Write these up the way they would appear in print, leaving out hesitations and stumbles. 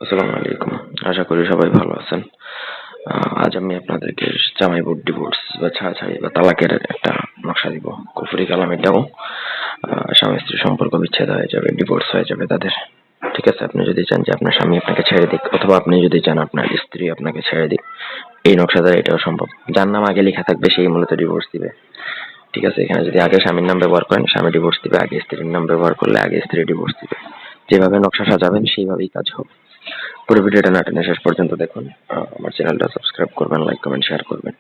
আসসালামু আলাইকুম। আশা করি সবাই ভালো আছেন। আজ আমি আপনাদেরকে জামাই বোর্ড ডিভোর্স বা ছাড়াছাড়ি বা তালাকের একটা নকশা দিব। কুফরি কালামে এটাও স্বামী স্ত্রীর সম্পর্ক বিচ্ছেদ হয়ে যাবে, ডিভোর্স হয়ে যাবে তাদের। ঠিক আছে? আপনি যদি চান যে আপনার স্বামী আপনাকে ছেড়ে দিক, অথবা আপনি যদি চান আপনার স্ত্রী আপনাকে ছেড়ে দিক, এই নকশা দ্বারা এটাও সম্ভব। যার নাম আগে লেখা থাকবে সেই মূলত ডিভোর্স দিবে। ঠিক আছে? এখানে যদি আগে স্বামীর নাম ব্যবহার করেন স্বামী ডিভোর্স দিবে, আগে স্ত্রীর নাম ব্যবহার করলে আগে স্ত্রী ডিভোর্স দিবে। যেভাবে নকশা সাজাবেন সেইভাবেই কাজ হবে। পুরো ভিডিওটা না টেনে শেষ পর্যন্ত দেখুন। আমার চ্যানেলটা সাবস্ক্রাইব করবেন, লাইক কমেন্ট শেয়ার করবেন।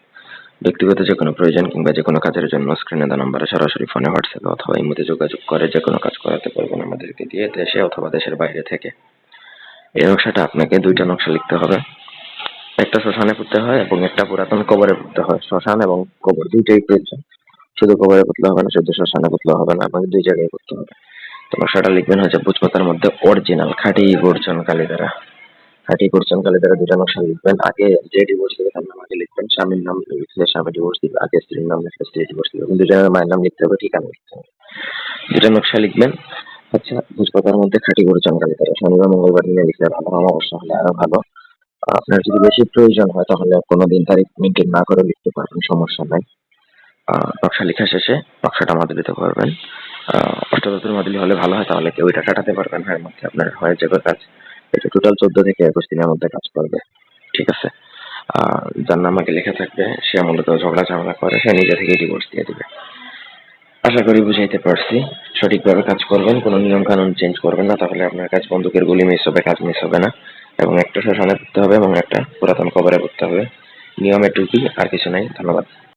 ব্যক্তিগত যে কোনো প্রয়োজন কিংবা যে কোনো কাজের জন্য স্ক্রিনে দেওয়া নম্বরে সরাসরি ফোনে, হোয়াটসঅ্যাপে অথবা ইমোতে যোগাযোগ করে যে কোনো কাজ করাতে পারবেন আমাদেরকে দিয়ে, দেশে অথবা দেশের বাইরে থেকে। এই নকশাটা আপনাকে দুইটা নকশা লিখতে হবে। একটা শ্মশানে পুঁততে হয় এবং একটা পুরাতন কবরে পুঁততে হয়। শ্মশান এবং কবর দুইটাই প্রয়োজন। শুধু কবরে পুঁতলে হবে না, শুধু শ্মশানে পুঁতলে হবে না, আপনাকে দুই জায়গায় করতে হবে। তো নকশাটা লিখবেন হচ্ছে ভোজপাতার মধ্যে অরিজিনাল খাঁটি বর্জন কালি দ্বারা। খাঁটি বর্জন কালি দ্বারা দুইটা নকশা লিখবেন। আগে যে ডিভোর্স দিবে তার নাম আগে লিখবেন। স্বামীর নাম লিখলে স্বামী ডিভোর্স দিবে, আগে স্ত্রীর নাম লিখলে স্ত্রী ডিভোর্স দিবে। কিন্তু দুজনের মায়ের নাম লিখতে হবে, ঠিকানা লিখতে হবে। দুটা নকশা লিখবেন। আচ্ছা, ভোজপাতার মধ্যে খাঁটি বর্জন কালি দ্বারা শনিবার মঙ্গলবার দিনে লিখলে ভালো, অমাবস্যা হলে আরো ভালো। আপনার যদি বেশি প্রয়োজন হয় তাহলে কোনো দিন তারিখ মেনটেন না করে লিখতে পারবেন, সমস্যা নাই। নকশা লেখা শেষে নকশাটা মাদুলি দিতে পারবেন। অষ্টধাতুর মাদুলি হলে ভালো হয়, তাহলে কেউ এটা কাটাতে পারবেন না, এর মধ্যে আপনার হয়ে যাবে কাজ। এটা টোটাল 14 থেকে 21 দিনের মধ্যে কাজ করবে। ঠিক আছে? যার নাম আগে লেখা থাকবে সে মূলত ঝগড়া ঝামেলা করে, সে নিজে থেকে ডিভোর্স দিয়ে দিবে। আশা করি বুঝাইতে পারছি। সঠিকভাবে কাজ করবেন, কোনো নিয়ম কানুন চেঞ্জ করবেন না, তাহলে আপনার কাজ বন্দুকের গুলি মিস হবে, কাজ মিস হবে না। এবং একটা শ্মশানে করতে হবে এবং একটা পুরাতন কবরে করতে হবে। নিয়ম এটুকুই, আর কিছু নাই। ধন্যবাদ।